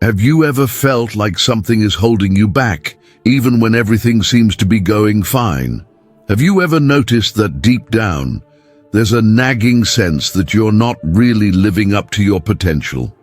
Have you ever felt like something is holding you back, even when everything seems to be going fine? Have you ever noticed that deep down, there's a nagging sense that you're not really living up to your potential?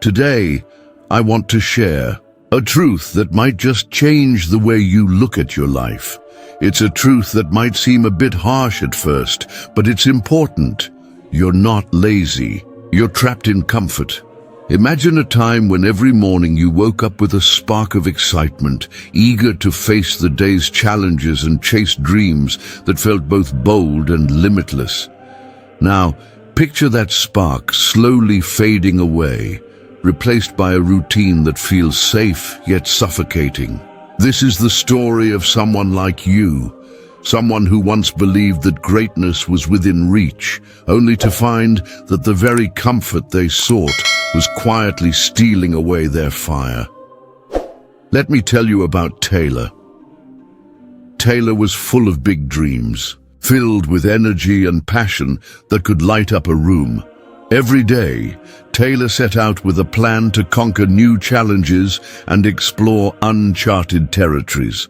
Today, I want to share a truth that might just change the way you look at your life. It's a truth that might seem a bit harsh at first, but it's important. You're not lazy. You're trapped in comfort. Imagine a time when every morning you woke up with a spark of excitement, eager to face the day's challenges and chase dreams that felt both bold and limitless. Now, picture that spark slowly fading away, replaced by a routine that feels safe yet suffocating. This is the story of someone like you, someone who once believed that greatness was within reach, only to find that the very comfort they sought was quietly stealing away their fire. Let me tell you about Taylor. Taylor was full of big dreams, filled with energy and passion that could light up a room. Every day, Taylor set out with a plan to conquer new challenges and explore uncharted territories.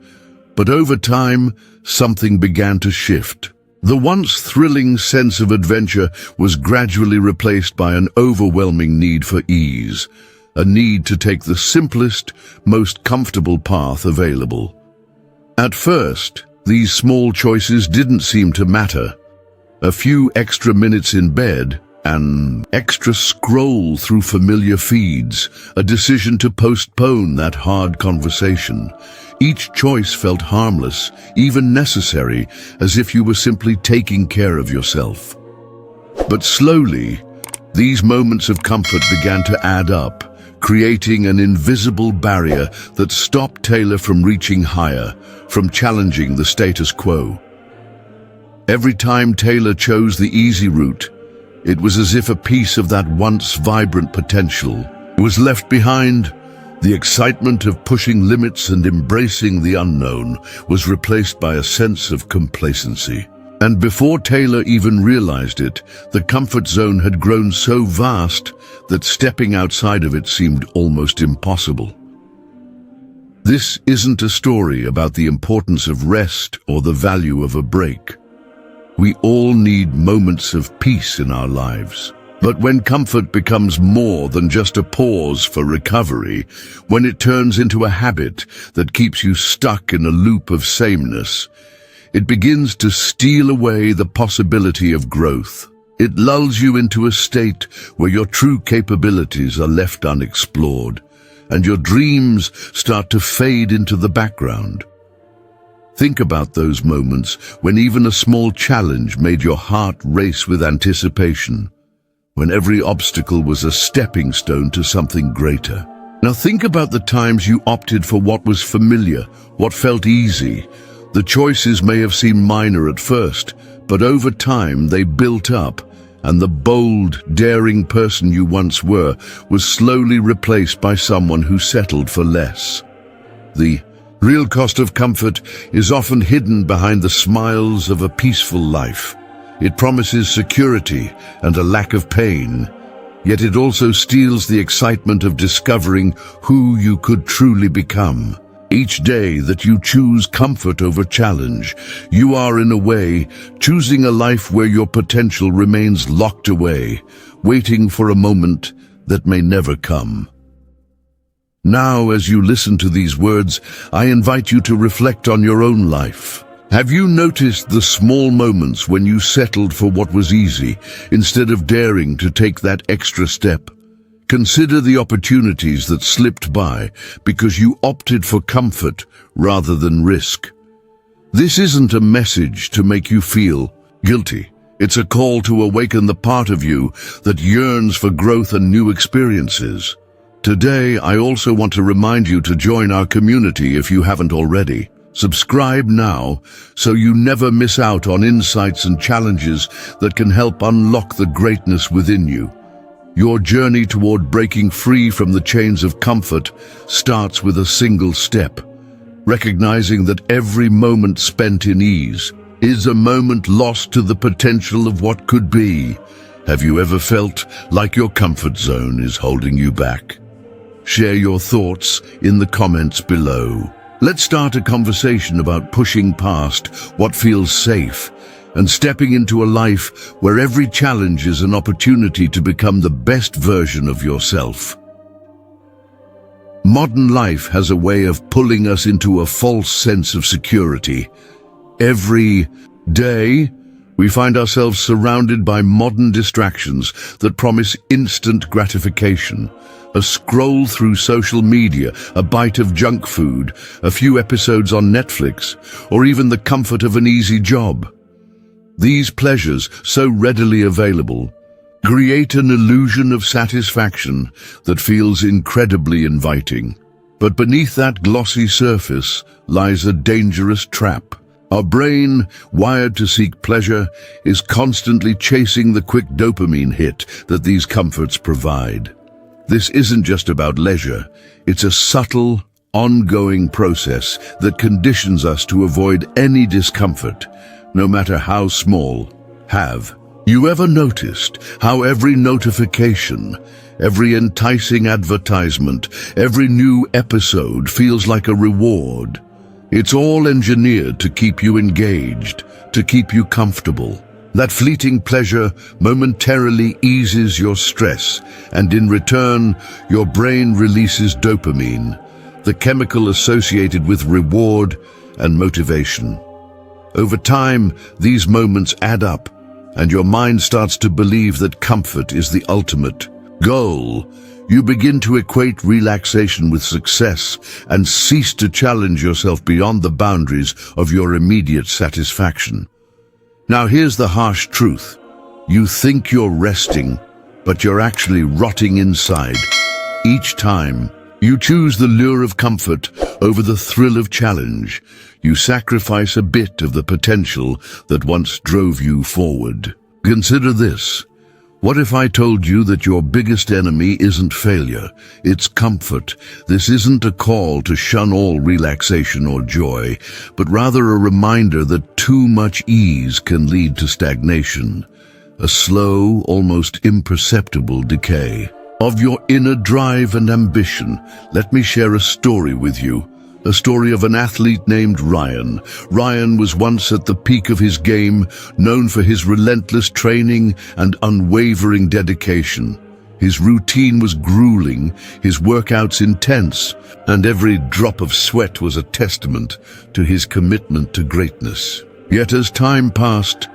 But over time, something began to shift. The once thrilling sense of adventure was gradually replaced by an overwhelming need for ease, a need to take the simplest, most comfortable path available. At first, these small choices didn't seem to matter. A few extra minutes in bed, an extra scroll through familiar feeds, a decision to postpone that hard conversation. Each choice felt harmless, even necessary, as if you were simply taking care of yourself. But slowly, these moments of comfort began to add up, creating an invisible barrier that stopped Taylor from reaching higher, from challenging the status quo. Every time Taylor chose the easy route, it was as if a piece of that once vibrant potential was left behind. The excitement of pushing limits and embracing the unknown was replaced by a sense of complacency. And before Taylor even realized it, the comfort zone had grown so vast that stepping outside of it seemed almost impossible. This isn't a story about the importance of rest or the value of a break. We all need moments of peace in our lives. But when comfort becomes more than just a pause for recovery, when it turns into a habit that keeps you stuck in a loop of sameness, it begins to steal away the possibility of growth. It lulls you into a state where your true capabilities are left unexplored, and your dreams start to fade into the background. Think about those moments when even a small challenge made your heart race with anticipation, when every obstacle was a stepping stone to something greater. Now think about the times you opted for what was familiar, what felt easy. The choices may have seemed minor at first, but over time they built up, and the bold, daring person you once were was slowly replaced by someone who settled for less. The real cost of comfort is often hidden behind the smiles of a peaceful life. It promises security and a lack of pain, yet it also steals the excitement of discovering who you could truly become. Each day that you choose comfort over challenge, you are in a way choosing a life where your potential remains locked away, waiting for a moment that may never come. Now, as you listen to these words, I invite you to reflect on your own life. Have you noticed the small moments when you settled for what was easy, instead of daring to take that extra step? Consider the opportunities that slipped by because you opted for comfort rather than risk. This isn't a message to make you feel guilty. It's a call to awaken the part of you that yearns for growth and new experiences. Today, I also want to remind you to join our community if you haven't already. Subscribe now so you never miss out on insights and challenges that can help unlock the greatness within you. Your journey toward breaking free from the chains of comfort starts with a single step, recognizing that every moment spent in ease is a moment lost to the potential of what could be. Have you ever felt like your comfort zone is holding you back? Share your thoughts in the comments below. Let's start a conversation about pushing past what feels safe and stepping into a life where every challenge is an opportunity to become the best version of yourself. Modern life has a way of pulling us into a false sense of security. Every day, we find ourselves surrounded by modern distractions that promise instant gratification. A scroll through social media, a bite of junk food, a few episodes on Netflix, or even the comfort of an easy job. These pleasures, so readily available, create an illusion of satisfaction that feels incredibly inviting. But beneath that glossy surface lies a dangerous trap. Our brain, wired to seek pleasure, is constantly chasing the quick dopamine hit that these comforts provide. This isn't just about leisure. It's a subtle, ongoing process that conditions us to avoid any discomfort, no matter how small. Have you ever noticed how every notification, every enticing advertisement, every new episode feels like a reward? It's all engineered to keep you engaged, to keep you comfortable. That fleeting pleasure momentarily eases your stress, and in return, your brain releases dopamine, the chemical associated with reward and motivation. Over time, these moments add up, and your mind starts to believe that comfort is the ultimate goal. You begin to equate relaxation with success and cease to challenge yourself beyond the boundaries of your immediate satisfaction. Now here's the harsh truth. You think you're resting, but you're actually rotting inside. Each time you choose the lure of comfort over the thrill of challenge, you sacrifice a bit of the potential that once drove you forward. Consider this. What if I told you that your biggest enemy isn't failure, it's comfort? This isn't a call to shun all relaxation or joy, but rather a reminder that too much ease can lead to stagnation, a slow, almost imperceptible decay of your inner drive and ambition. Let me share a story with you. A story of an athlete named Ryan. Ryan was once at the peak of his game, known for his relentless training and unwavering dedication. His routine was grueling, his workouts intense, and every drop of sweat was a testament to his commitment to greatness. Yet as time passed,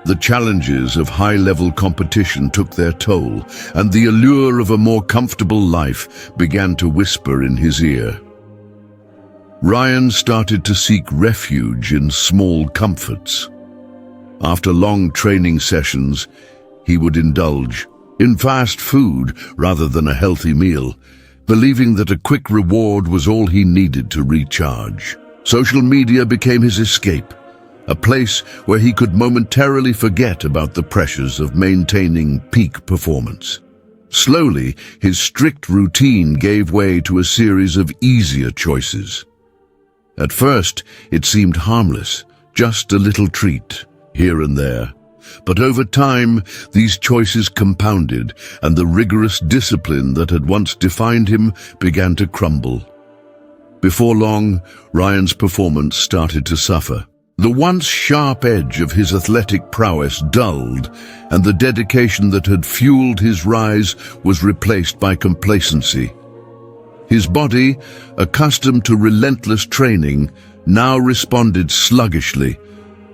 the challenges of high-level competition took their toll, and the allure of a more comfortable life began to whisper in his ear. Ryan started to seek refuge in small comforts. After long training sessions, he would indulge in fast food rather than a healthy meal, believing that a quick reward was all he needed to recharge. Social media became his escape, a place where he could momentarily forget about the pressures of maintaining peak performance. Slowly, his strict routine gave way to a series of easier choices. At first, it seemed harmless, just a little treat, here and there. But over time, these choices compounded, and the rigorous discipline that had once defined him began to crumble. Before long, Ryan's performance started to suffer. The once sharp edge of his athletic prowess dulled, and the dedication that had fueled his rise was replaced by complacency. His body, accustomed to relentless training, now responded sluggishly,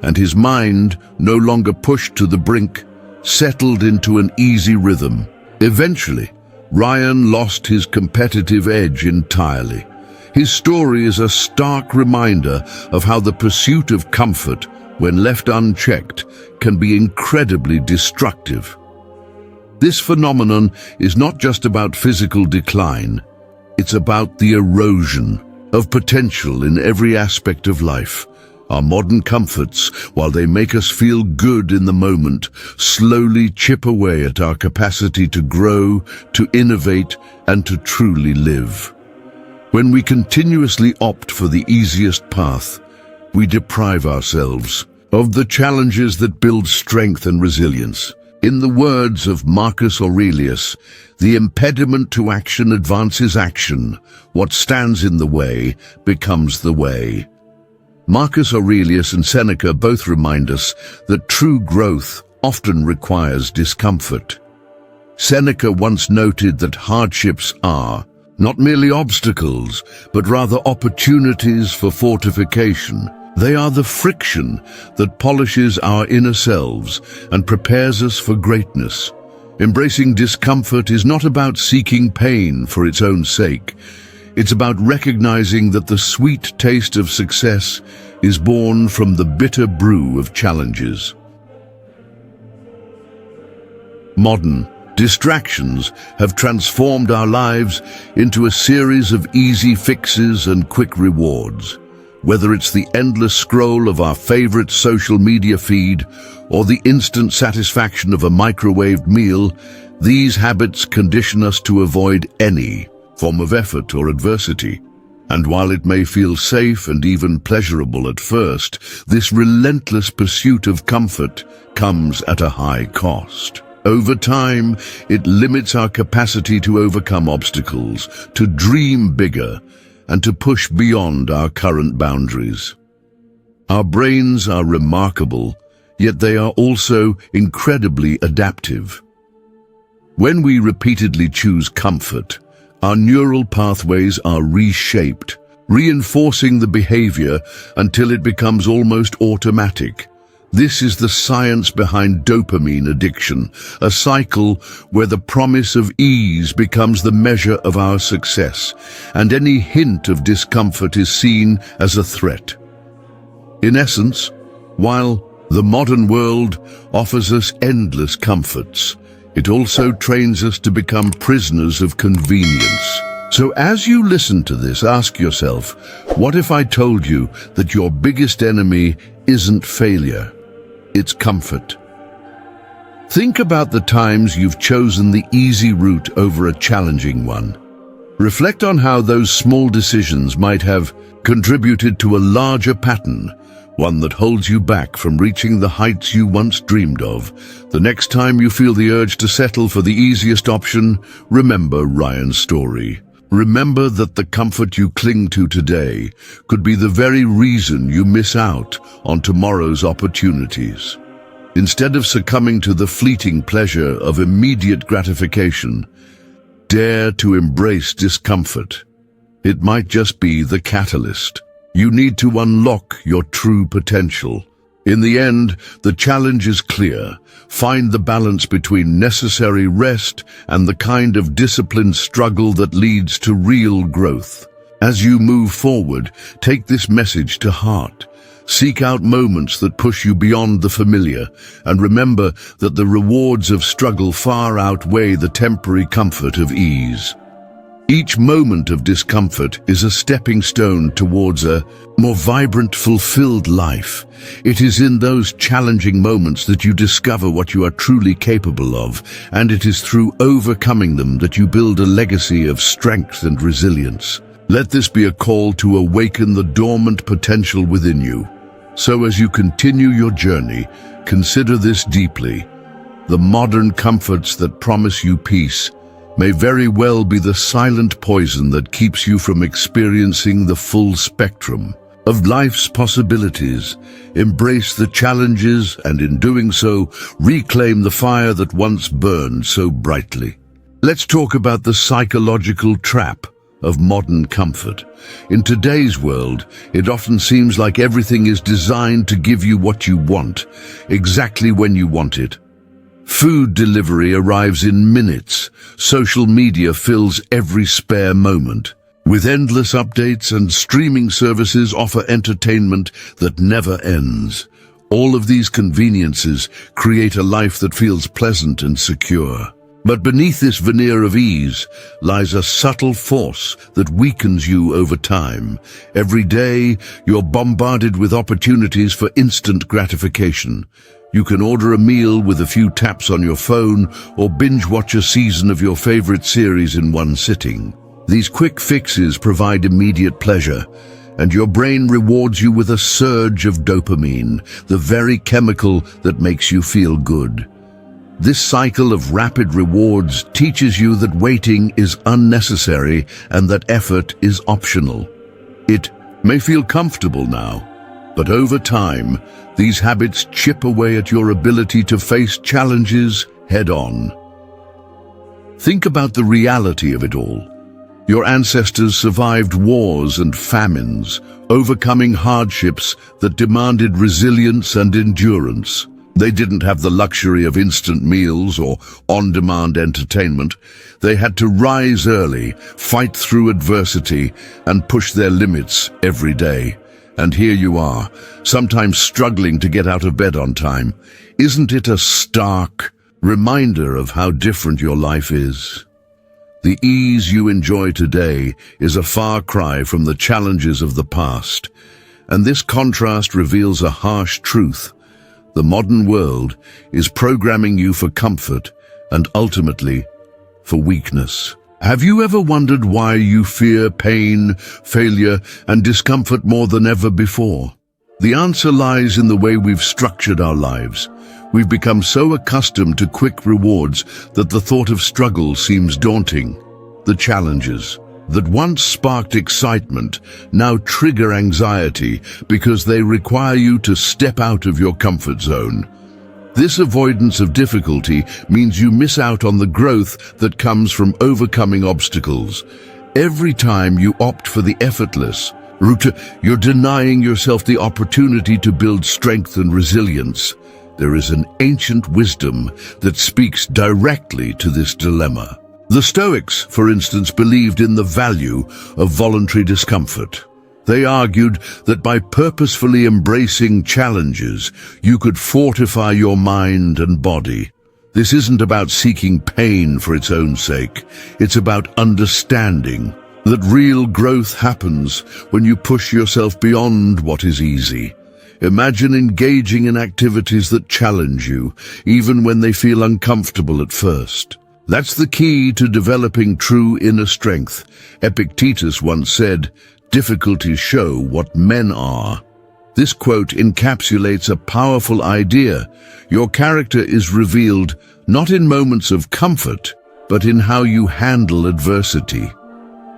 and his mind, no longer pushed to the brink, settled into an easy rhythm. Eventually, Ryan lost his competitive edge entirely. His story is a stark reminder of how the pursuit of comfort, when left unchecked, can be incredibly destructive. This phenomenon is not just about physical decline. It's about the erosion of potential in every aspect of life. Our modern comforts, while they make us feel good in the moment, slowly chip away at our capacity to grow, to innovate, and to truly live. When we continuously opt for the easiest path, we deprive ourselves of the challenges that build strength and resilience. In the words of Marcus Aurelius, the impediment to action advances action. What stands in the way becomes the way. Marcus Aurelius and Seneca both remind us that true growth often requires discomfort. Seneca once noted that hardships are not merely obstacles, but rather opportunities for fortification. They are the friction that polishes our inner selves and prepares us for greatness. Embracing discomfort is not about seeking pain for its own sake. It's about recognizing that the sweet taste of success is born from the bitter brew of challenges. Modern distractions have transformed our lives into a series of easy fixes and quick rewards. Whether it's the endless scroll of our favorite social media feed or the instant satisfaction of a microwaved meal, these habits condition us to avoid any form of effort or adversity. And while it may feel safe and even pleasurable at first, this relentless pursuit of comfort comes at a high cost. Over time, it limits our capacity to overcome obstacles, to dream bigger, and to push beyond our current boundaries. Our brains are remarkable, yet they are also incredibly adaptive. When we repeatedly choose comfort, our neural pathways are reshaped, reinforcing the behavior until it becomes almost automatic. This is the science behind dopamine addiction, a cycle where the promise of ease becomes the measure of our success, and any hint of discomfort is seen as a threat. In essence, while the modern world offers us endless comforts, it also trains us to become prisoners of convenience. So as you listen to this, ask yourself, what if I told you that your biggest enemy isn't failure? It's comfort. Think about the times you've chosen the easy route over a challenging one. Reflect on how those small decisions might have contributed to a larger pattern, one that holds you back from reaching the heights you once dreamed of. The next time you feel the urge to settle for the easiest option, remember Ryan's story. Remember that the comfort you cling to today could be the very reason you miss out on tomorrow's opportunities. Instead of succumbing to the fleeting pleasure of immediate gratification, dare to embrace discomfort. It might just be the catalyst you need to unlock your true potential. In the end, the challenge is clear. Find the balance between necessary rest and the kind of disciplined struggle that leads to real growth. As you move forward, take this message to heart. Seek out moments that push you beyond the familiar, and remember that the rewards of struggle far outweigh the temporary comfort of ease. Each moment of discomfort is a stepping stone towards a more vibrant, fulfilled life. It is in those challenging moments that you discover what you are truly capable of, and it is through overcoming them that you build a legacy of strength and resilience. Let this be a call to awaken the dormant potential within you. So as you continue your journey, consider this deeply. The modern comforts that promise you peace may very well be the silent poison that keeps you from experiencing the full spectrum of life's possibilities. Embrace the challenges, and in doing so, reclaim the fire that once burned so brightly. Let's talk about the psychological trap of modern comfort. In today's world, it often seems like everything is designed to give you what you want, exactly when you want it. Food delivery arrives in minutes. Social media fills every spare moment. With endless updates, and streaming services offer entertainment that never ends. All of these conveniences create a life that feels pleasant and secure. But beneath this veneer of ease lies a subtle force that weakens you over time. Every day, you're bombarded with opportunities for instant gratification. You can order a meal with a few taps on your phone, or binge watch a season of your favorite series in one sitting. These quick fixes provide immediate pleasure, and your brain rewards you with a surge of dopamine, the very chemical that makes you feel good. This cycle of rapid rewards teaches you that waiting is unnecessary and that effort is optional. It may feel comfortable now, but over time, these habits chip away at your ability to face challenges head-on. Think about the reality of it all. Your ancestors survived wars and famines, overcoming hardships that demanded resilience and endurance. They didn't have the luxury of instant meals or on-demand entertainment. They had to rise early, fight through adversity, and push their limits every day. And here you are, sometimes struggling to get out of bed on time. Isn't it a stark reminder of how different your life is? The ease you enjoy today is a far cry from the challenges of the past, and this contrast reveals a harsh truth. The modern world is programming you for comfort and ultimately for weakness. Have you ever wondered why you fear pain, failure, and discomfort more than ever before? The answer lies in the way we've structured our lives. We've become so accustomed to quick rewards that the thought of struggle seems daunting. The challenges that once sparked excitement now trigger anxiety because they require you to step out of your comfort zone. This avoidance of difficulty means you miss out on the growth that comes from overcoming obstacles. Every time you opt for the effortless route, you're denying yourself the opportunity to build strength and resilience. There is an ancient wisdom that speaks directly to this dilemma. The Stoics, for instance, believed in the value of voluntary discomfort. They argued that by purposefully embracing challenges, you could fortify your mind and body. This isn't about seeking pain for its own sake. It's about understanding that real growth happens when you push yourself beyond what is easy. Imagine engaging in activities that challenge you, even when they feel uncomfortable at first. That's the key to developing true inner strength. Epictetus once said, "Difficulties show what men are." This quote encapsulates a powerful idea. Your character is revealed not in moments of comfort, but in how you handle adversity.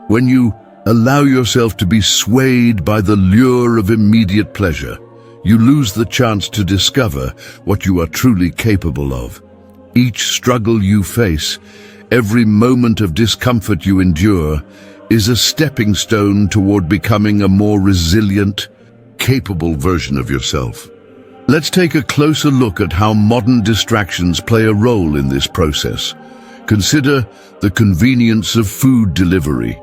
When you allow yourself to be swayed by the lure of immediate pleasure, you lose the chance to discover what you are truly capable of. Each struggle you face, every moment of discomfort you endure, is a stepping stone toward becoming a more resilient, capable version of yourself. Let's take a closer look at how modern distractions play a role in this process. Consider the convenience of food delivery.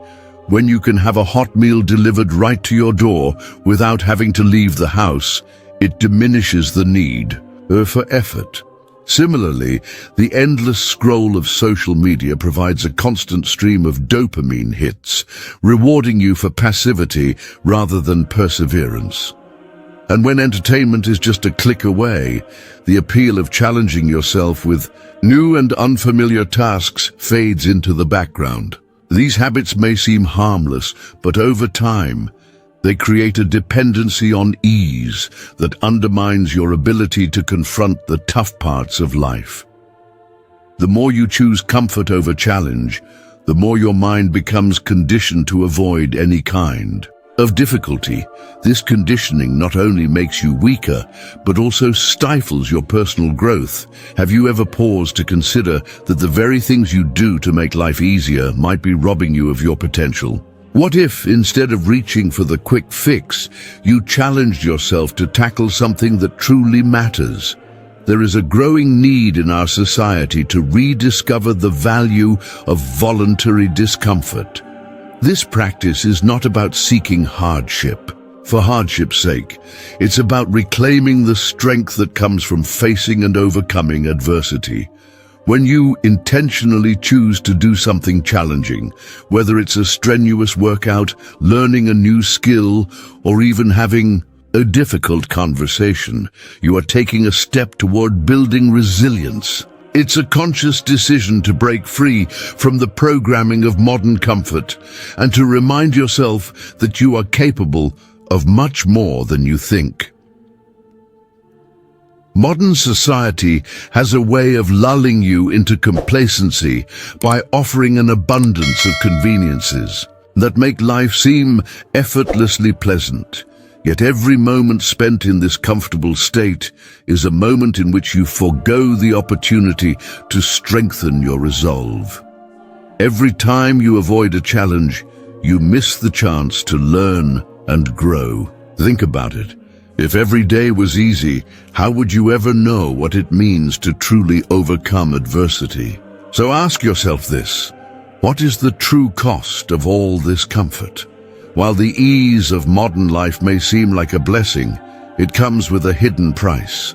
When you can have a hot meal delivered right to your door without having to leave the house, it diminishes the need for effort. Similarly, the endless scroll of social media provides a constant stream of dopamine hits, rewarding you for passivity rather than perseverance. And when entertainment is just a click away, the appeal of challenging yourself with new and unfamiliar tasks fades into the background. These habits may seem harmless, but over time, they create a dependency on ease that undermines your ability to confront the tough parts of life. The more you choose comfort over challenge, the more your mind becomes conditioned to avoid any kind of difficulty. This conditioning not only makes you weaker, but also stifles your personal growth. Have you ever paused to consider that the very things you do to make life easier might be robbing you of your potential? What if, instead of reaching for the quick fix, you challenged yourself to tackle something that truly matters? There is a growing need in our society to rediscover the value of voluntary discomfort. This practice is not about seeking hardship for hardship's sake. It's about reclaiming the strength that comes from facing and overcoming adversity. When you intentionally choose to do something challenging, whether it's a strenuous workout, learning a new skill, or even having a difficult conversation, you are taking a step toward building resilience. It's a conscious decision to break free from the programming of modern comfort and to remind yourself that you are capable of much more than you think. Modern society has a way of lulling you into complacency by offering an abundance of conveniences that make life seem effortlessly pleasant. Yet every moment spent in this comfortable state is a moment in which you forego the opportunity to strengthen your resolve. Every time you avoid a challenge, you miss the chance to learn and grow. Think about it. If every day was easy, how would you ever know what it means to truly overcome adversity? So ask yourself this: what is the true cost of all this comfort? While the ease of modern life may seem like a blessing, it comes with a hidden price.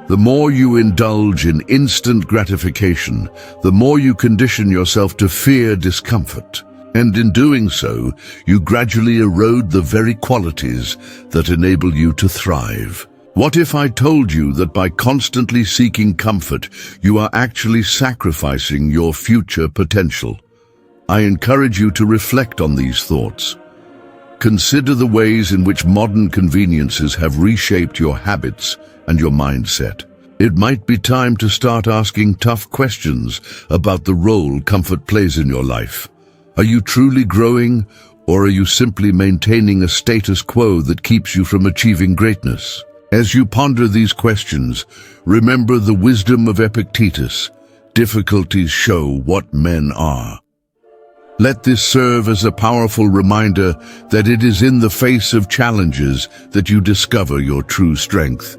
The more you indulge in instant gratification, the more you condition yourself to fear discomfort. And in doing so, you gradually erode the very qualities that enable you to thrive. What if I told you that by constantly seeking comfort, you are actually sacrificing your future potential? I encourage you to reflect on these thoughts. Consider the ways in which modern conveniences have reshaped your habits and your mindset. It might be time to start asking tough questions about the role comfort plays in your life. Are you truly growing, or are you simply maintaining a status quo that keeps you from achieving greatness? As you ponder these questions, remember the wisdom of Epictetus: difficulties show what men are. Let this serve as a powerful reminder that it is in the face of challenges that you discover your true strength.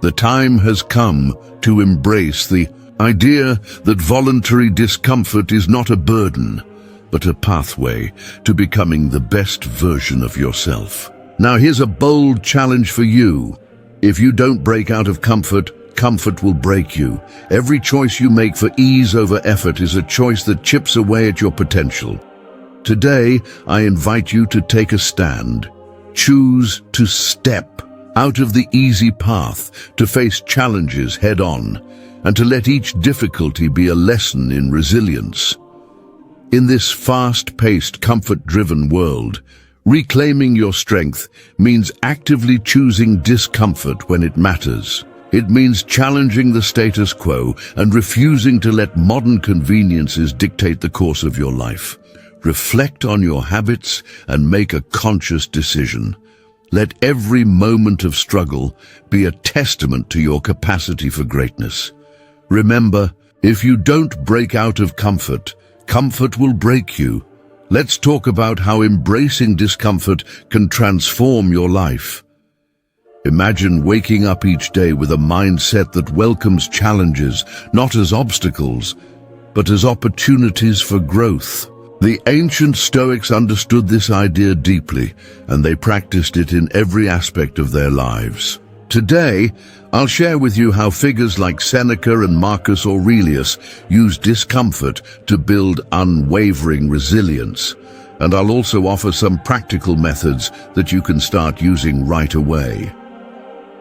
The time has come to embrace the idea that voluntary discomfort is not a burden, but a pathway to becoming the best version of yourself. Now here's a bold challenge for you. If you don't break out of comfort, comfort will break you. Every choice you make for ease over effort is a choice that chips away at your potential. Today, I invite you to take a stand. Choose to step out of the easy path, to face challenges head-on, and to let each difficulty be a lesson in resilience. In this fast-paced, comfort-driven world, reclaiming your strength means actively choosing discomfort when it matters. It means challenging the status quo and refusing to let modern conveniences dictate the course of your life. Reflect on your habits and make a conscious decision. Let every moment of struggle be a testament to your capacity for greatness. Remember, if you don't break out of comfort, comfort will break you. Let's talk about how embracing discomfort can transform your life. Imagine waking up each day with a mindset that welcomes challenges, not as obstacles, but as opportunities for growth. The ancient Stoics understood this idea deeply, and they practiced it in every aspect of their lives. Today, I'll share with you how figures like Seneca and Marcus Aurelius used discomfort to build unwavering resilience. And I'll also offer some practical methods that you can start using right away.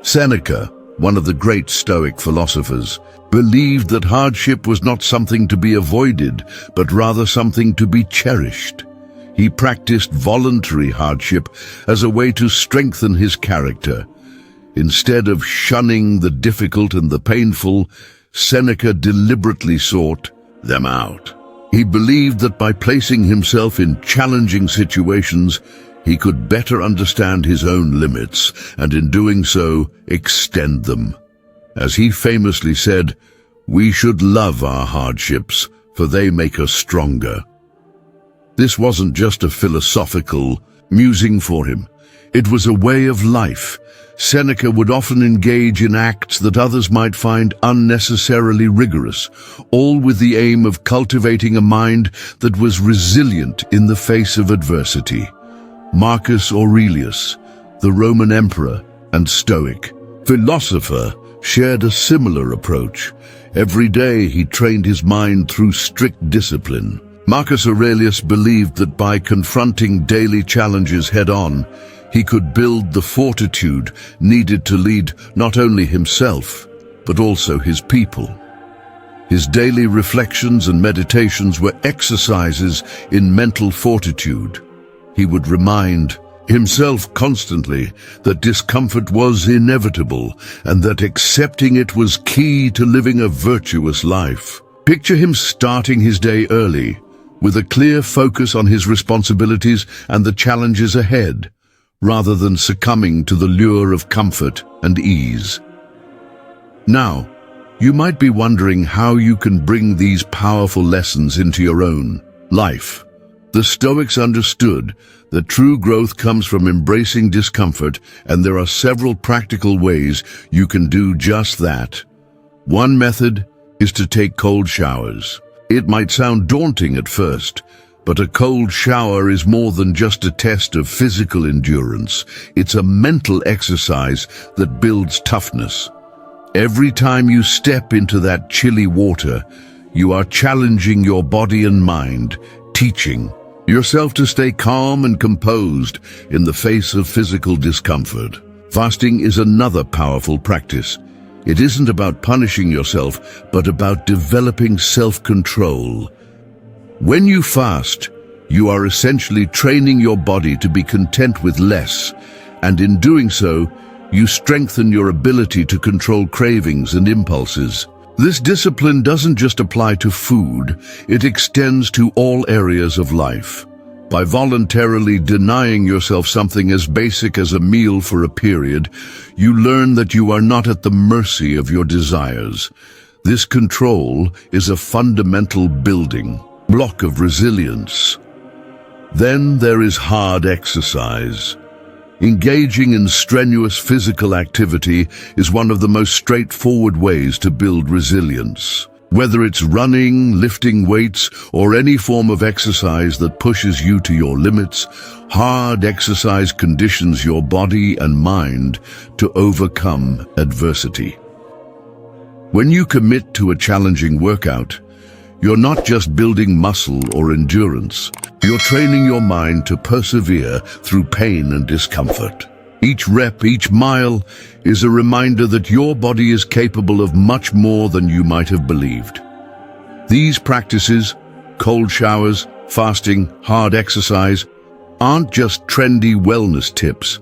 Seneca, one of the great Stoic philosophers, believed that hardship was not something to be avoided, but rather something to be cherished. He practiced voluntary hardship as a way to strengthen his character. Instead of shunning the difficult and the painful, Seneca deliberately sought them out. He believed that by placing himself in challenging situations, he could better understand his own limits, and in doing so, extend them. As he famously said, "We should love our hardships, for they make us stronger." This wasn't just a philosophical musing for him. It was a way of life. Seneca would often engage in acts that others might find unnecessarily rigorous, all with the aim of cultivating a mind that was resilient in the face of adversity. Marcus Aurelius, the Roman emperor and Stoic philosopher, shared a similar approach. Every day he trained his mind through strict discipline. Marcus Aurelius believed that by confronting daily challenges head-on, he could build the fortitude needed to lead not only himself, but also his people. His daily reflections and meditations were exercises in mental fortitude. He would remind himself constantly that discomfort was inevitable and that accepting it was key to living a virtuous life. Picture him starting his day early, with a clear focus on his responsibilities and the challenges ahead, rather than succumbing to the lure of comfort and ease. Now, you might be wondering how you can bring these powerful lessons into your own life. The Stoics understood that true growth comes from embracing discomfort, and there are several practical ways you can do just that. One method is to take cold showers. It might sound daunting at first, but a cold shower is more than just a test of physical endurance. It's a mental exercise that builds toughness. Every time you step into that chilly water, you are challenging your body and mind, teaching yourself to stay calm and composed in the face of physical discomfort. Fasting is another powerful practice. It isn't about punishing yourself, but about developing self-control. When you fast, you are essentially training your body to be content with less, and in doing so, you strengthen your ability to control cravings and impulses. This discipline doesn't just apply to food, it extends to all areas of life. By voluntarily denying yourself something as basic as a meal for a period, you learn that you are not at the mercy of your desires. This control is a fundamental building block of resilience. Then there is hard exercise. Engaging in strenuous physical activity is one of the most straightforward ways to build resilience. Whether it's running, lifting weights, or any form of exercise that pushes you to your limits, hard exercise conditions your body and mind to overcome adversity. When you commit to a challenging workout, you're not just building muscle or endurance. You're training your mind to persevere through pain and discomfort. Each rep, each mile, is a reminder that your body is capable of much more than you might have believed. These practices, cold showers, fasting, hard exercise, aren't just trendy wellness tips.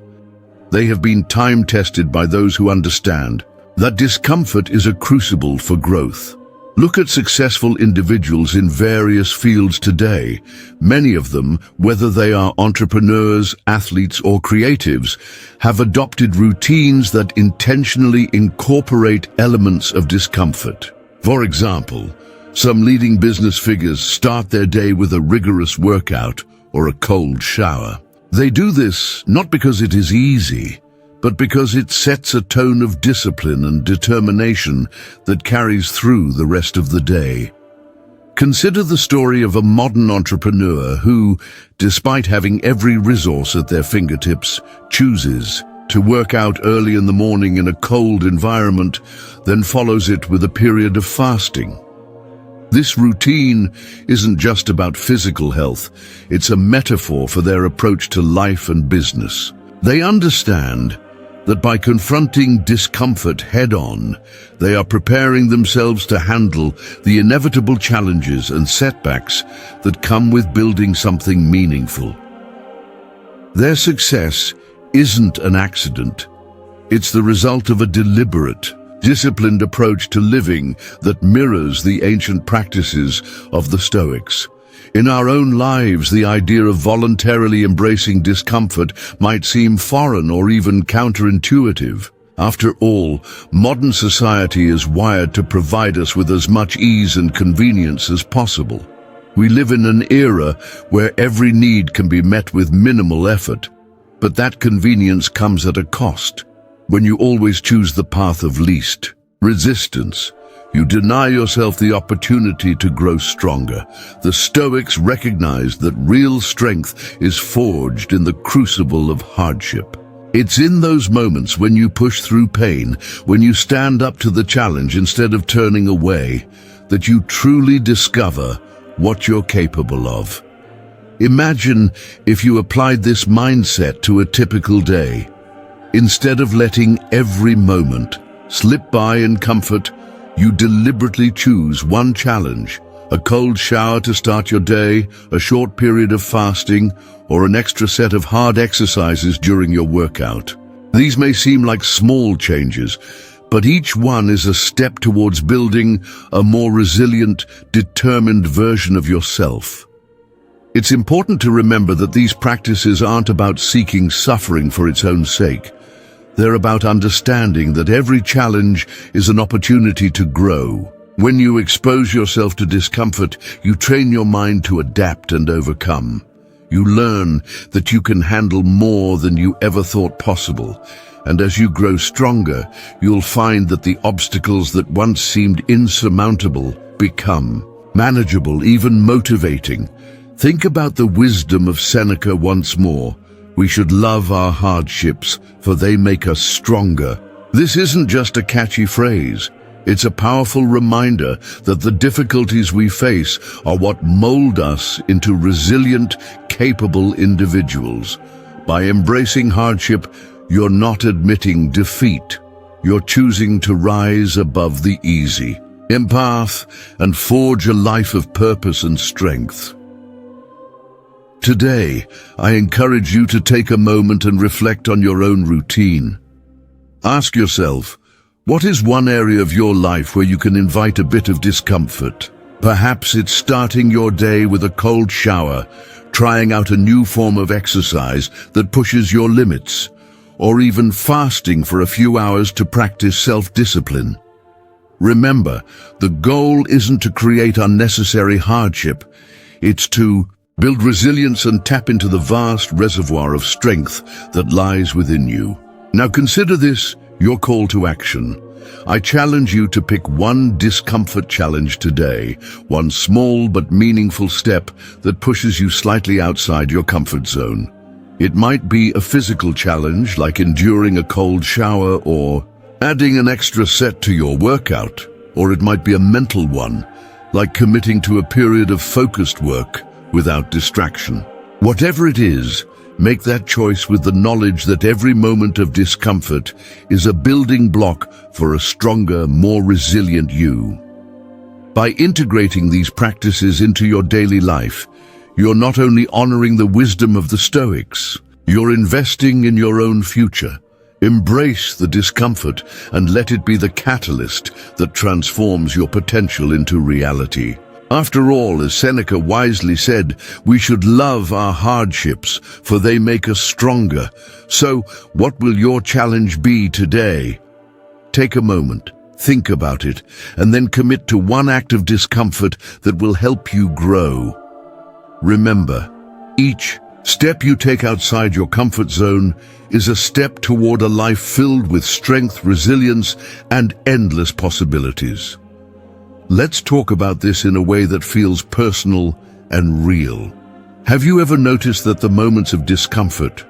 They have been time-tested by those who understand that discomfort is a crucible for growth. Look at successful individuals in various fields today. Many of them, whether they are entrepreneurs, athletes, or creatives, have adopted routines that intentionally incorporate elements of discomfort. For example, some leading business figures start their day with a rigorous workout or a cold shower. They do this not because it is easy, but because it sets a tone of discipline and determination that carries through the rest of the day. Consider the story of a modern entrepreneur who, despite having every resource at their fingertips, chooses to work out early in the morning in a cold environment, then follows it with a period of fasting. This routine isn't just about physical health, it's a metaphor for their approach to life and business. They understand that by confronting discomfort head-on, they are preparing themselves to handle the inevitable challenges and setbacks that come with building something meaningful. Their success isn't an accident. It's the result of a deliberate, disciplined approach to living that mirrors the ancient practices of the Stoics. In our own lives, the idea of voluntarily embracing discomfort might seem foreign or even counterintuitive. After all, modern society is wired to provide us with as much ease and convenience as possible. We live in an era where every need can be met with minimal effort, but that convenience comes at a cost. When you always choose the path of least resistance, you deny yourself the opportunity to grow stronger. The Stoics recognized that real strength is forged in the crucible of hardship. It's in those moments when you push through pain, when you stand up to the challenge instead of turning away, that you truly discover what you're capable of. Imagine if you applied this mindset to a typical day. Instead of letting every moment slip by in comfort, you deliberately choose one challenge, A cold shower to start your day, a short period of fasting, or an extra set of hard exercises during your workout. These may seem like small changes, but each one is a step towards building a more resilient, determined version of yourself. It's important to remember that these practices aren't about seeking suffering for its own sake. They're about understanding that every challenge is an opportunity to grow. When you expose yourself to discomfort, you train your mind to adapt and overcome. You learn that you can handle more than you ever thought possible. And as you grow stronger, you'll find that the obstacles that once seemed insurmountable become manageable, even motivating. Think about the wisdom of Seneca once more. We should love our hardships, for they make us stronger. This isn't just a catchy phrase. It's a powerful reminder that the difficulties we face are what mold us into resilient, capable individuals. By embracing hardship, you're not admitting defeat. You're choosing to rise above the easy, empath, and forge a life of purpose and strength. Today, I encourage you to take a moment and reflect on your own routine. Ask yourself, what is one area of your life where you can invite a bit of discomfort? Perhaps it's starting your day with a cold shower, trying out a new form of exercise that pushes your limits, or even fasting for a few hours to practice self-discipline. Remember, the goal isn't to create unnecessary hardship. It's to build resilience and tap into the vast reservoir of strength that lies within you. Now consider this your call to action. I challenge you to pick one discomfort challenge today, one small but meaningful step that pushes you slightly outside your comfort zone. It might be a physical challenge like enduring a cold shower or adding an extra set to your workout, or it might be a mental one, like committing to a period of focused work without distraction. Whatever it is, make that choice with the knowledge that every moment of discomfort is a building block for a stronger, more resilient you. By integrating these practices into your daily life, you're not only honoring the wisdom of the Stoics, you're investing in your own future. Embrace the discomfort and let it be the catalyst that transforms your potential into reality. After all, as Seneca wisely said, we should love our hardships, for they make us stronger. So, what will your challenge be today? Take a moment, think about it, and then commit to one act of discomfort that will help you grow. Remember, each step you take outside your comfort zone is a step toward a life filled with strength, resilience, and endless possibilities. Let's talk about this in a way that feels personal and real. Have you ever noticed that the moments of discomfort,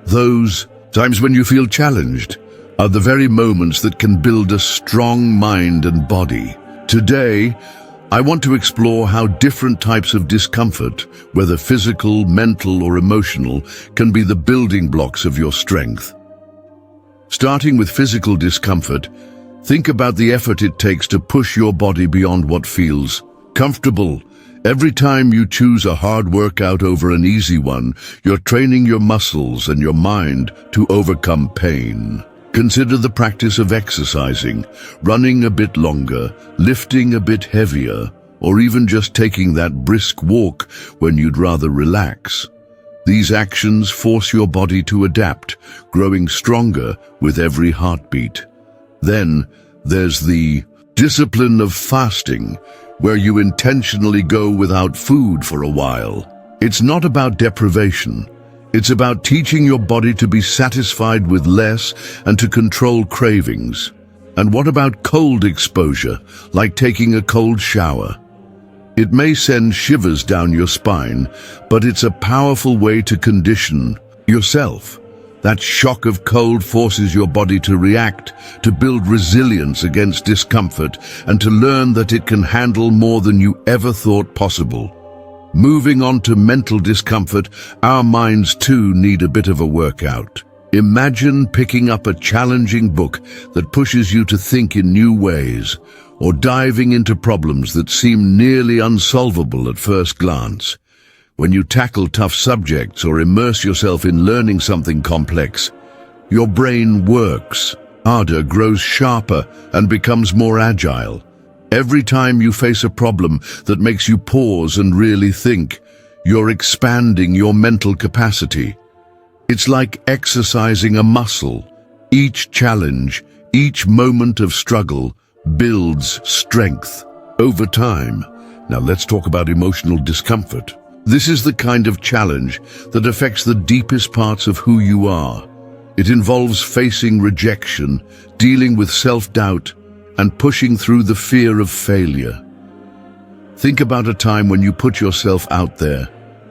those times when you feel challenged, are the very moments that can build a strong mind and body? Today, I want to explore how different types of discomfort, whether physical, mental, or emotional, can be the building blocks of your strength. Starting with physical discomfort, think about the effort it takes to push your body beyond what feels comfortable. Every time you choose a hard workout over an easy one, you're training your muscles and your mind to overcome pain. Consider the practice of exercising, running a bit longer, lifting a bit heavier, or even just taking that brisk walk when you'd rather relax. These actions force your body to adapt, growing stronger with every heartbeat. Then there's the discipline of fasting, where you intentionally go without food for a while. It's not about deprivation. It's about teaching your body to be satisfied with less and to control cravings. And what about cold exposure, like taking a cold shower? It may send shivers down your spine, but it's a powerful way to condition yourself. That shock of cold forces your body to react, to build resilience against discomfort, and to learn that it can handle more than you ever thought possible. Moving on to mental discomfort, our minds too need a bit of a workout. Imagine picking up a challenging book that pushes you to think in new ways, or diving into problems that seem nearly unsolvable at first glance. When you tackle tough subjects or immerse yourself in learning something complex, your brain works harder, grows sharper, and becomes more agile. Every time you face a problem that makes you pause and really think, you're expanding your mental capacity. It's like exercising a muscle. Each challenge, each moment of struggle builds strength over time. Now let's talk about emotional discomfort. This is the kind of challenge that affects the deepest parts of who you are. It involves facing rejection, dealing with self-doubt, and pushing through the fear of failure. Think about a time when you put yourself out there,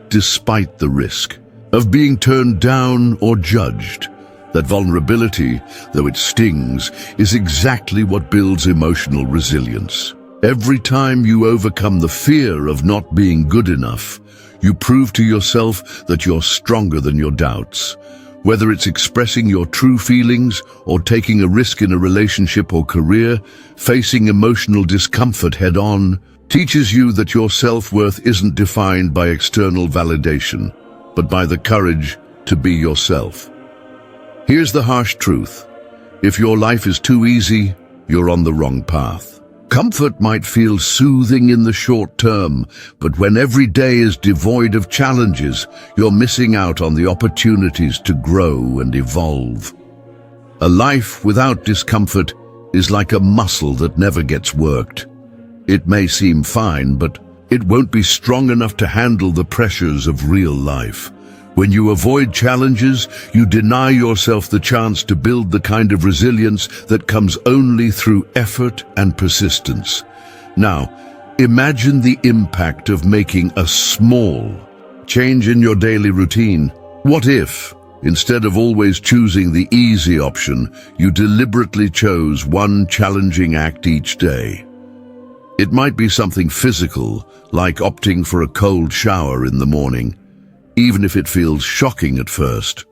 despite the risk of being turned down or judged. That vulnerability, though it stings, is exactly what builds emotional resilience. Every time you overcome the fear of not being good enough, you prove to yourself that you're stronger than your doubts. Whether it's expressing your true feelings or taking a risk in a relationship or career, facing emotional discomfort head-on teaches you that your self-worth isn't defined by external validation, but by the courage to be yourself. Here's the harsh truth. If your life is too easy, you're on the wrong path. Comfort might feel soothing in the short term, but when every day is devoid of challenges, you're missing out on the opportunities to grow and evolve. A life without discomfort is like a muscle that never gets worked. It may seem fine, but it won't be strong enough to handle the pressures of real life. When you avoid challenges, you deny yourself the chance to build the kind of resilience that comes only through effort and persistence. Now, imagine the impact of making a small change in your daily routine. What if, instead of always choosing the easy option, you deliberately chose one challenging act each day? It might be something physical, like opting for a cold shower in the morning, even if it feels shocking at first.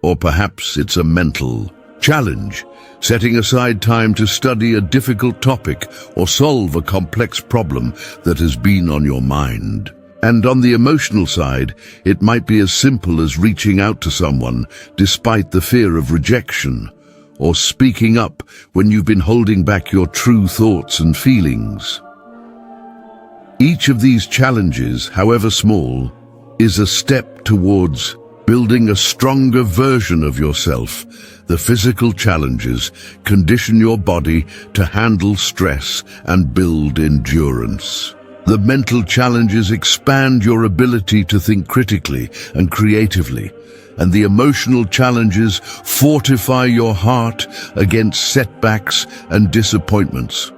Or perhaps it's a mental challenge, setting aside time to study a difficult topic or solve a complex problem that has been on your mind. And on the emotional side, it might be as simple as reaching out to someone despite the fear of rejection, or speaking up when you've been holding back your true thoughts and feelings. Each of these challenges, however small, is a step towards building a stronger version of yourself. The physical challenges condition your body to handle stress and build endurance. The mental challenges expand your ability to think critically and creatively, and the emotional challenges fortify your heart against setbacks and disappointments.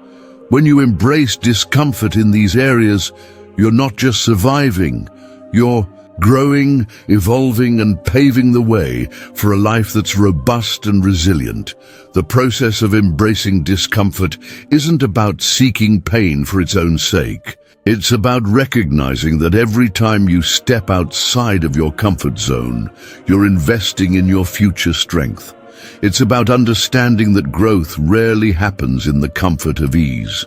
When you embrace discomfort in these areas, you're not just surviving, you're growing, evolving, and paving the way for a life that's robust and resilient. The process of embracing discomfort isn't about seeking pain for its own sake. It's about recognizing that every time you step outside of your comfort zone, you're investing in your future strength. It's about understanding that growth rarely happens in the comfort of ease.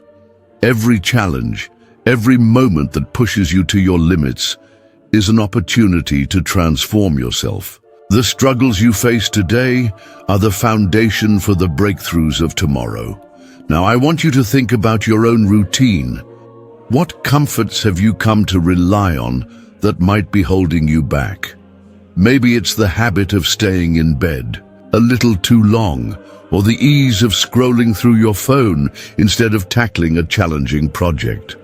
Every challenge, every moment that pushes you to your limits, is an opportunity to transform yourself. The struggles you face today are the foundation for the breakthroughs of tomorrow. Now, I want you to think about your own routine. What comforts have you come to rely on that might be holding you back? Maybe it's the habit of staying in bed a little too long, or the ease of scrolling through your phone instead of tackling a challenging project.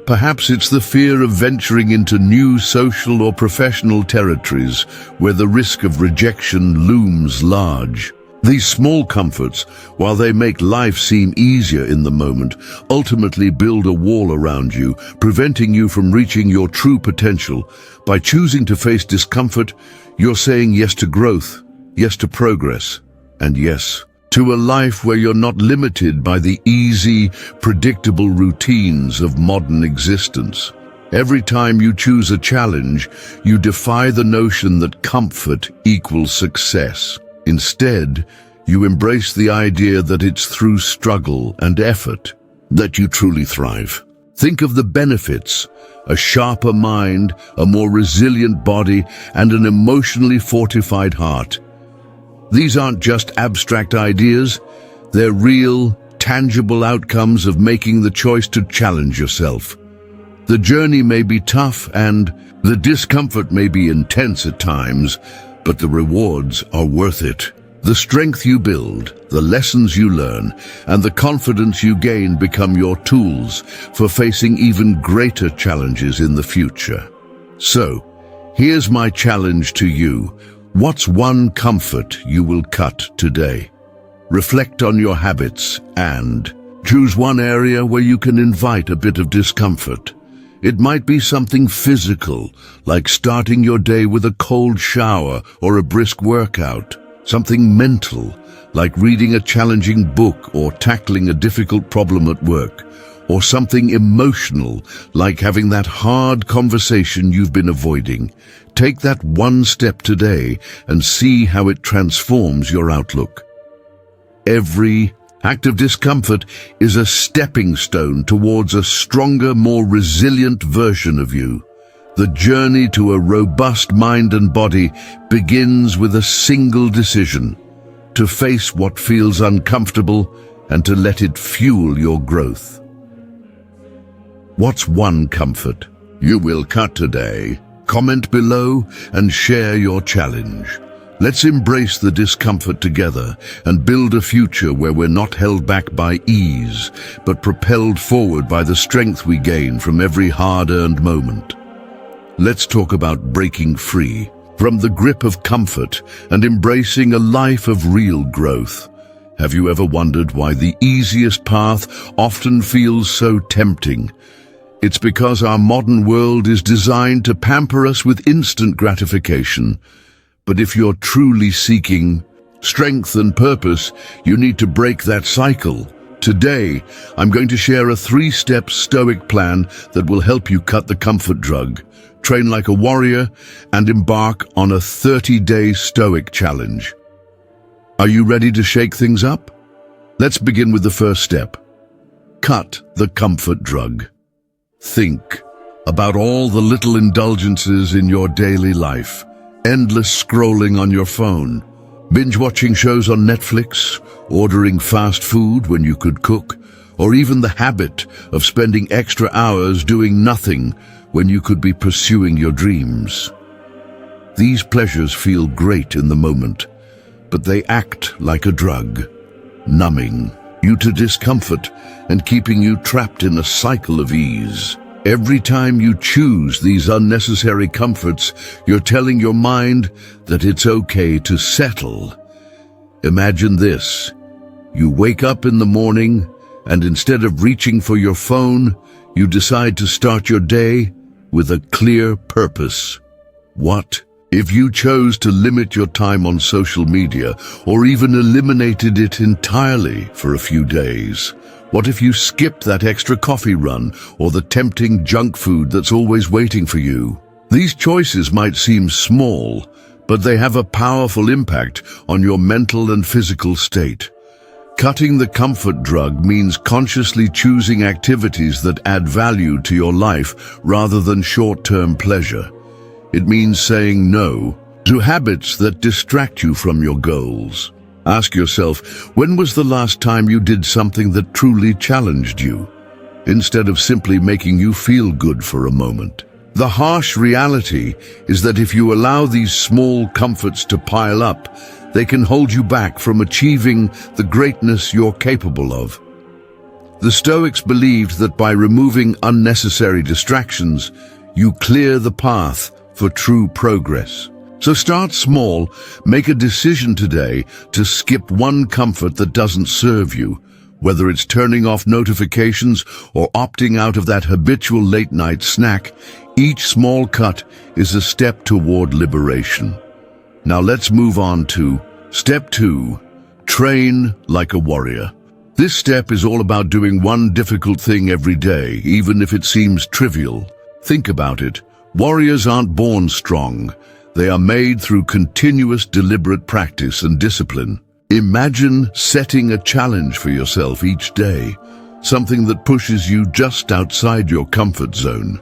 Perhaps it's the fear of venturing into new social or professional territories where the risk of rejection looms large. These small comforts, while they make life seem easier in the moment, ultimately build a wall around you, preventing you from reaching your true potential. By choosing to face discomfort, you're saying yes to growth, yes to progress, and yes to a life where you're not limited by the easy, predictable routines of modern existence. Every time you choose a challenge, you defy the notion that comfort equals success. Instead, you embrace the idea that it's through struggle and effort that you truly thrive. Think of the benefits: a sharper mind, a more resilient body, and an emotionally fortified heart. These aren't just abstract ideas, they're real, tangible outcomes of making the choice to challenge yourself. The journey may be tough and the discomfort may be intense at times, but the rewards are worth it. The strength you build, the lessons you learn, and the confidence you gain become your tools for facing even greater challenges in the future. So, here's my challenge to you. What's one comfort you will cut today? Reflect on your habits and choose one area where you can invite a bit of discomfort. It might be something physical, like starting your day with a cold shower or a brisk workout. Something mental, like reading a challenging book or tackling a difficult problem at work. Or something emotional, like having that hard conversation you've been avoiding. Take that one step today and see how it transforms your outlook. Every act of discomfort is a stepping stone towards a stronger, more resilient version of you. The journey to a robust mind and body begins with a single decision: to face what feels uncomfortable and to let it fuel your growth. What's one comfort you will cut today? Comment below and share your challenge. Let's embrace the discomfort together and build a future where we're not held back by ease, but propelled forward by the strength we gain from every hard-earned moment. Let's talk about breaking free from the grip of comfort and embracing a life of real growth. Have you ever wondered why the easiest path often feels so tempting? It's because our modern world is designed to pamper us with instant gratification. But if you're truly seeking strength and purpose, you need to break that cycle. Today, I'm going to share a 3-step Stoic plan that will help you cut the comfort drug, train like a warrior, and embark on a 30-day Stoic challenge. Are you ready to shake things up? Let's begin with the first step. Cut the comfort drug. Think about all the little indulgences in your daily life. Endless scrolling on your phone, binge-watching shows on Netflix, ordering fast food when you could cook, or even the habit of spending extra hours doing nothing when you could be pursuing your dreams. These pleasures feel great in the moment, but they act like a drug, numbing you to discomfort and keeping you trapped in a cycle of ease. Every time you choose these unnecessary comforts, you're telling your mind that it's okay to settle. Imagine this. You wake up in the morning, and instead of reaching for your phone, you decide to start your day with a clear purpose. What if you chose to limit your time on social media, or even eliminated it entirely for a few days? What if you skipped that extra coffee run or the tempting junk food that's always waiting for you? These choices might seem small, but they have a powerful impact on your mental and physical state. Cutting the comfort drug means consciously choosing activities that add value to your life rather than short-term pleasure. It means saying no to habits that distract you from your goals. Ask yourself, when was the last time you did something that truly challenged you, instead of simply making you feel good for a moment? The harsh reality is that if you allow these small comforts to pile up, they can hold you back from achieving the greatness you're capable of. The Stoics believed that by removing unnecessary distractions, you clear the path for true progress. So start small, make a decision today to skip one comfort that doesn't serve you, whether it's turning off notifications or opting out of that habitual late-night snack. Each small cut is a step toward liberation. Now let's move on to Step 2, train like a warrior. This step is all about doing one difficult thing every day, even if it seems trivial. Think about it. Warriors aren't born strong. They are made through continuous deliberate practice and discipline. Imagine setting a challenge for yourself each day. something that pushes you just outside your comfort zone.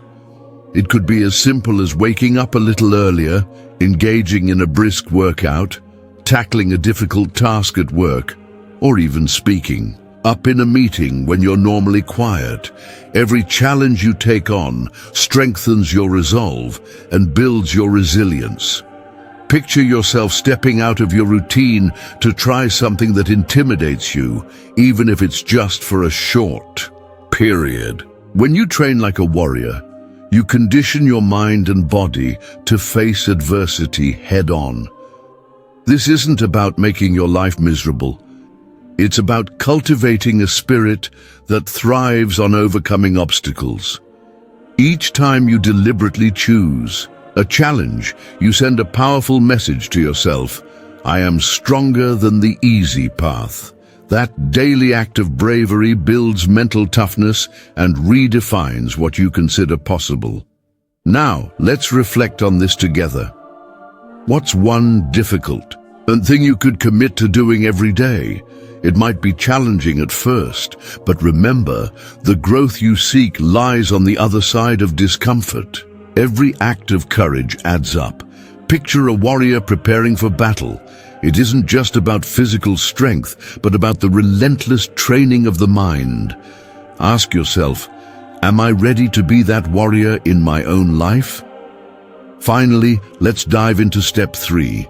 It could be as simple as waking up a little earlier, engaging in a brisk workout, tackling a difficult task at work, or even speaking up in a meeting when you're normally quiet. Every challenge you take on strengthens your resolve and builds your resilience. Picture yourself stepping out of your routine to try something that intimidates you, even if it's just for a short period. When you train like a warrior, you condition your mind and body to face adversity head-on. This isn't about making your life miserable. It's about cultivating a spirit that thrives on overcoming obstacles. Each time you deliberately choose a challenge, you send a powerful message to yourself. I am stronger than the easy path. That daily act of bravery builds mental toughness and redefines what you consider possible. Now, let's reflect on this together. What's one difficult thing you could commit to doing every day? It might be challenging at first, but remember, the growth you seek lies on the other side of discomfort. Every act of courage adds up. Picture a warrior preparing for battle. It isn't just about physical strength, but about the relentless training of the mind. Ask yourself, am I ready to be that warrior in my own life? Finally, let's dive into step 3,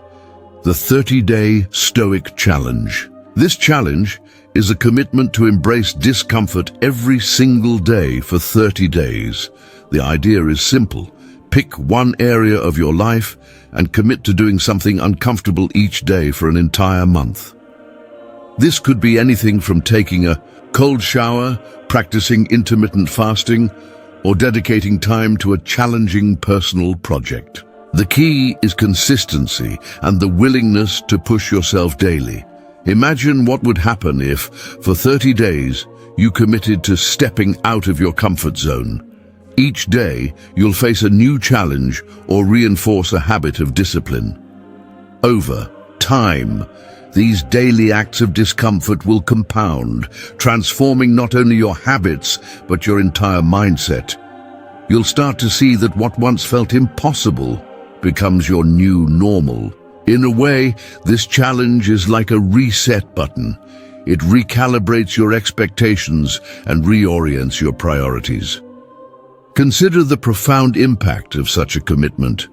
the 30-day Stoic challenge. This challenge is a commitment to embrace discomfort every single day for 30 days. The idea is simple. Pick one area of your life and commit to doing something uncomfortable each day for an entire month. This could be anything from taking a cold shower, practicing intermittent fasting, or dedicating time to a challenging personal project. The key is consistency and the willingness to push yourself daily. Imagine what would happen if, for 30 days, you committed to stepping out of your comfort zone. Each day, you'll face a new challenge or reinforce a habit of discipline. Over time, these daily acts of discomfort will compound, transforming not only your habits, but your entire mindset. You'll start to see that what once felt impossible becomes your new normal. In a way, this challenge is like a reset button. It recalibrates your expectations and reorients your priorities. Consider the profound impact of such a commitment.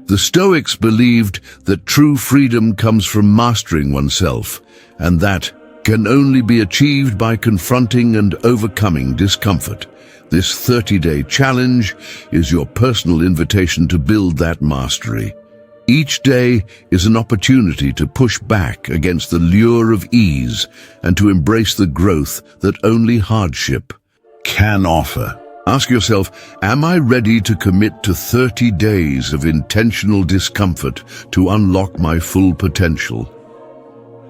The Stoics believed that true freedom comes from mastering oneself, and that can only be achieved by confronting and overcoming discomfort. This 30-day challenge is your personal invitation to build that mastery. Each day is an opportunity to push back against the lure of ease and to embrace the growth that only hardship can offer. Ask yourself, am I ready to commit to 30 days of intentional discomfort to unlock my full potential?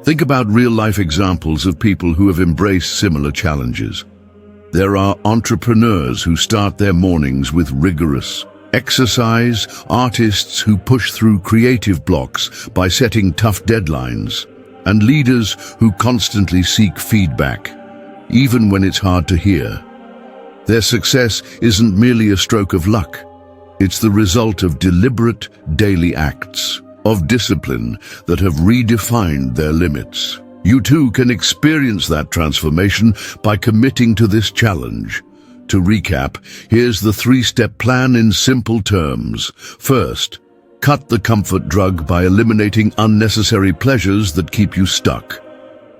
Think about real-life examples of people who have embraced similar challenges. There are entrepreneurs who start their mornings with rigorous exercise, artists who push through creative blocks by setting tough deadlines, and leaders who constantly seek feedback, even when it's hard to hear. Their success isn't merely a stroke of luck. It's the result of deliberate daily acts of discipline that have redefined their limits. You too can experience that transformation by committing to this challenge. To recap, here's the 3-step plan in simple terms. First, cut the comfort drug by eliminating unnecessary pleasures that keep you stuck.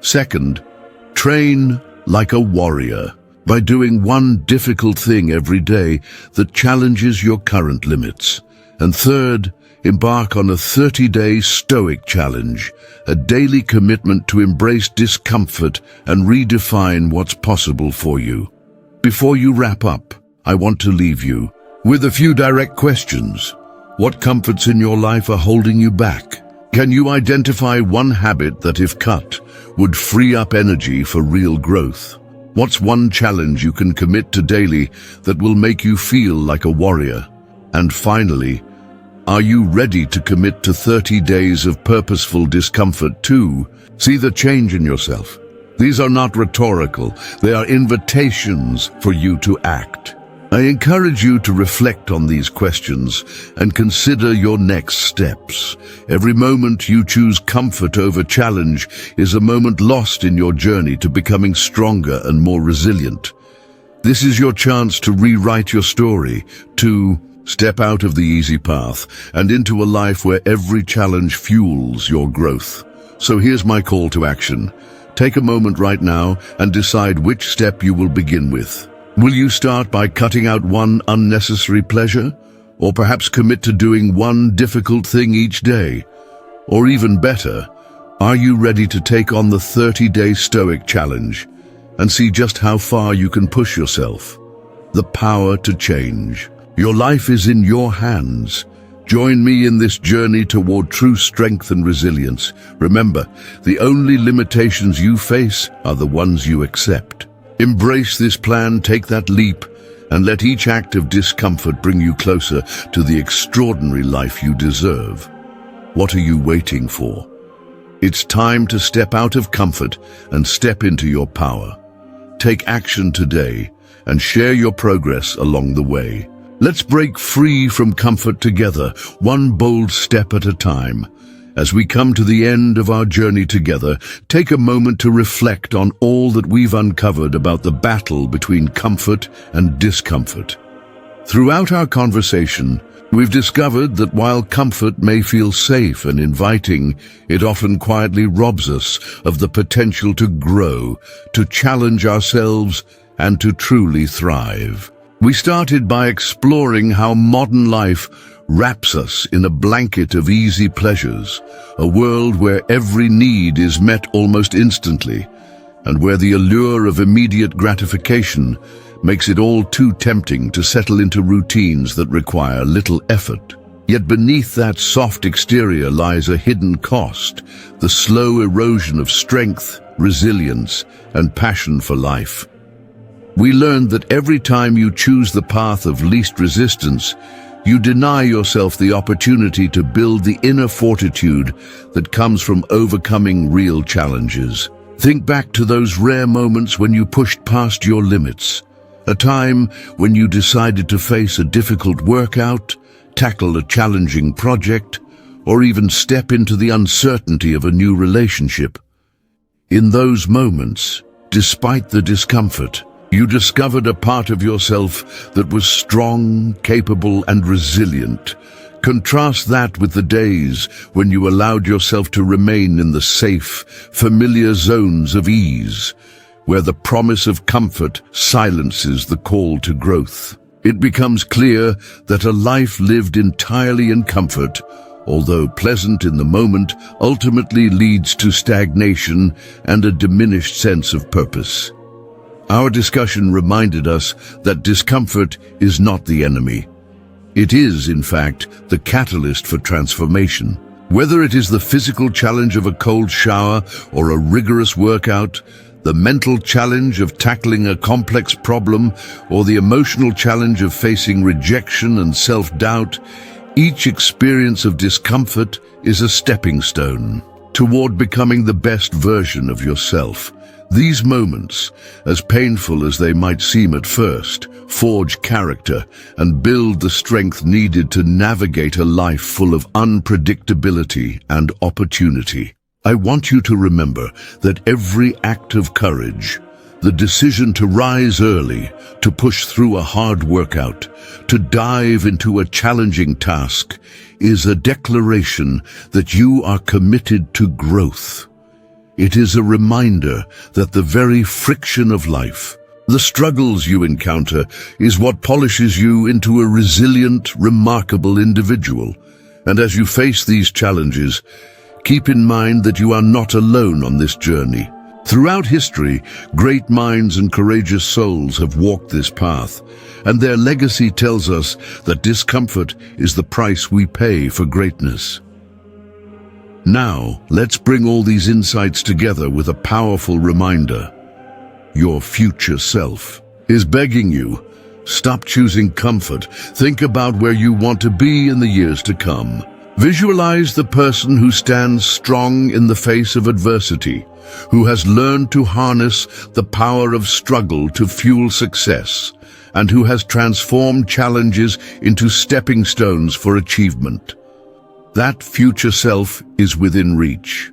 Second, train like a warrior by doing one difficult thing every day that challenges your current limits. And third, embark on a 30-day Stoic challenge, a daily commitment to embrace discomfort and redefine what's possible for you. Before you wrap up, I want to leave you with a few direct questions. What comforts in your life are holding you back? Can you identify one habit that, if cut, would free up energy for real growth? What's one challenge you can commit to daily that will make you feel like a warrior? And finally, are you ready to commit to 30 days of purposeful discomfort too? See the change in yourself, These are not rhetorical, they are invitations for you to act. I encourage you to reflect on these questions and consider your next steps. Every moment you choose comfort over challenge is a moment lost in your journey to becoming stronger and more resilient. This is your chance to rewrite your story, to step out of the easy path and into a life where every challenge fuels your growth. So here's my call to action. Take a moment right now and decide which step you will begin with. Will you start by cutting out one unnecessary pleasure? Or perhaps commit to doing one difficult thing each day? Or even better, are you ready to take on the 30-day Stoic challenge and see just how far you can push yourself? The power to change. Your life is in your hands. Join me in this journey toward true strength and resilience. Remember, the only limitations you face are the ones you accept. Embrace this plan, take that leap, and let each act of discomfort bring you closer to the extraordinary life you deserve. What are you waiting for? It's time to step out of comfort and step into your power. Take action today and share your progress along the way. Let's break free from comfort together, one bold step at a time. As we come to the end of our journey together, take a moment to reflect on all that we've uncovered about the battle between comfort and discomfort. Throughout our conversation, we've discovered that while comfort may feel safe and inviting, it often quietly robs us of the potential to grow, to challenge ourselves, and to truly thrive. We started by exploring how modern life wraps us in a blanket of easy pleasures, a world where every need is met almost instantly, and where the allure of immediate gratification makes it all too tempting to settle into routines that require little effort. Yet beneath that soft exterior lies a hidden cost, the slow erosion of strength, resilience, and passion for life. We learned that every time you choose the path of least resistance, you deny yourself the opportunity to build the inner fortitude that comes from overcoming real challenges. Think back to those rare moments when you pushed past your limits, a time when you decided to face a difficult workout, tackle a challenging project, or even step into the uncertainty of a new relationship. In those moments, despite the discomfort, you discovered a part of yourself that was strong, capable, and resilient. Contrast that with the days when you allowed yourself to remain in the safe, familiar zones of ease, where the promise of comfort silences the call to growth. It becomes clear that a life lived entirely in comfort, although pleasant in the moment, ultimately leads to stagnation and a diminished sense of purpose. Our discussion reminded us that discomfort is not the enemy. It is, in fact, the catalyst for transformation. Whether it is the physical challenge of a cold shower or a rigorous workout, the mental challenge of tackling a complex problem, or the emotional challenge of facing rejection and self-doubt, each experience of discomfort is a stepping stone toward becoming the best version of yourself. These moments, as painful as they might seem at first, forge character and build the strength needed to navigate a life full of unpredictability and opportunity. I want you to remember that every act of courage, the decision to rise early, to push through a hard workout, to dive into a challenging task, is a declaration that you are committed to growth. It is a reminder that the very friction of life, the struggles you encounter, is what polishes you into a resilient, remarkable individual. And as you face these challenges, keep in mind that you are not alone on this journey. Throughout history, great minds and courageous souls have walked this path, and their legacy tells us that discomfort is the price we pay for greatness. Now, let's bring all these insights together with a powerful reminder. Your future self is begging you, stop choosing comfort. Think about where you want to be in the years to come. Visualize the person who stands strong in the face of adversity, who has learned to harness the power of struggle to fuel success, and who has transformed challenges into stepping stones for achievement. That future self is within reach,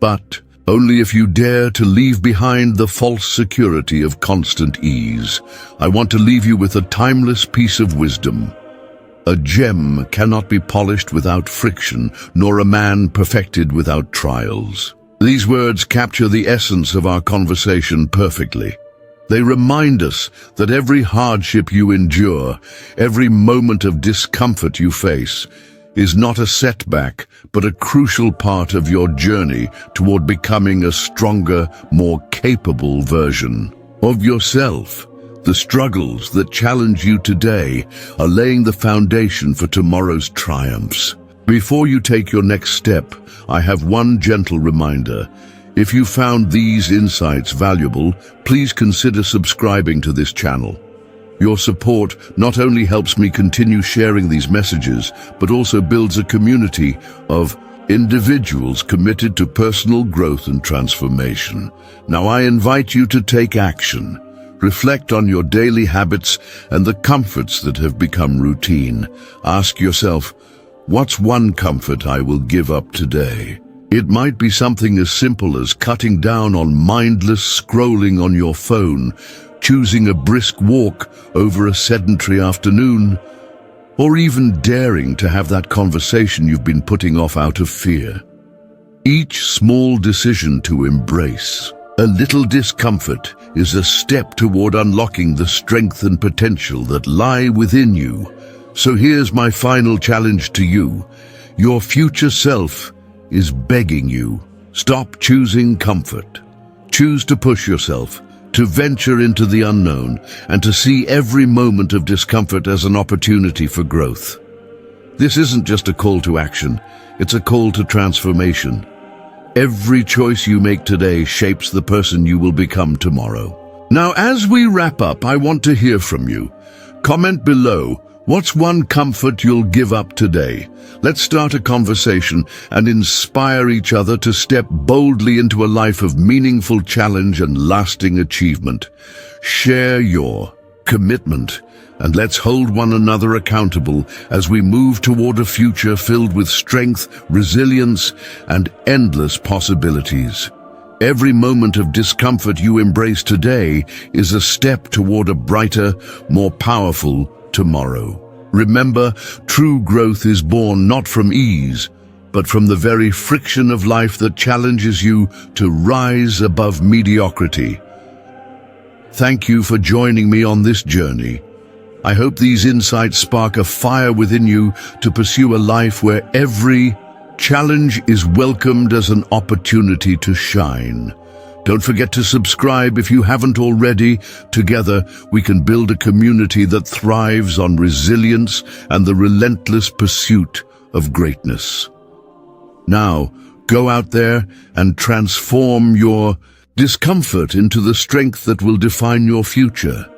but only if you dare to leave behind the false security of constant ease. I want to leave you with a timeless piece of wisdom. A gem cannot be polished without friction, nor a man perfected without trials. These words capture the essence of our conversation perfectly. They remind us that every hardship you endure, every moment of discomfort you face, is not a setback, but a crucial part of your journey toward becoming a stronger, more capable version of yourself. The struggles that challenge you today are laying the foundation for tomorrow's triumphs. Before you take your next step, I have one gentle reminder. If you found these insights valuable, please consider subscribing to this channel. Your support not only helps me continue sharing these messages, but also builds a community of individuals committed to personal growth and transformation. Now I invite you to take action. Reflect on your daily habits and the comforts that have become routine. Ask yourself, what's one comfort I will give up today? It might be something as simple as cutting down on mindless scrolling on your phone, choosing a brisk walk over a sedentary afternoon, or even daring to have that conversation you've been putting off out of fear. Each small decision to embrace a little discomfort is a step toward unlocking the strength and potential that lie within you. So here's my final challenge to you. Your future self is begging you. Stop choosing comfort. Choose to push yourself, to venture into the unknown, and to see every moment of discomfort as an opportunity for growth. This isn't just a call to action, it's a call to transformation. Every choice you make today shapes the person you will become tomorrow. Now, as we wrap up, I want to hear from you. Comment below, what's one comfort you'll give up today? Let's start a conversation and inspire each other to step boldly into a life of meaningful challenge and lasting achievement. Share your commitment, and let's hold one another accountable as we move toward a future filled with strength, resilience, and endless possibilities. Every moment of discomfort you embrace today is a step toward a brighter, more powerful tomorrow. Remember, true growth is born not from ease, but from the very friction of life that challenges you to rise above mediocrity. Thank you for joining me on this journey. I hope these insights spark a fire within you to pursue a life where every challenge is welcomed as an opportunity to shine. Don't forget to subscribe if you haven't already. Together, we can build a community that thrives on resilience and the relentless pursuit of greatness. Now, go out there and transform your discomfort into the strength that will define your future.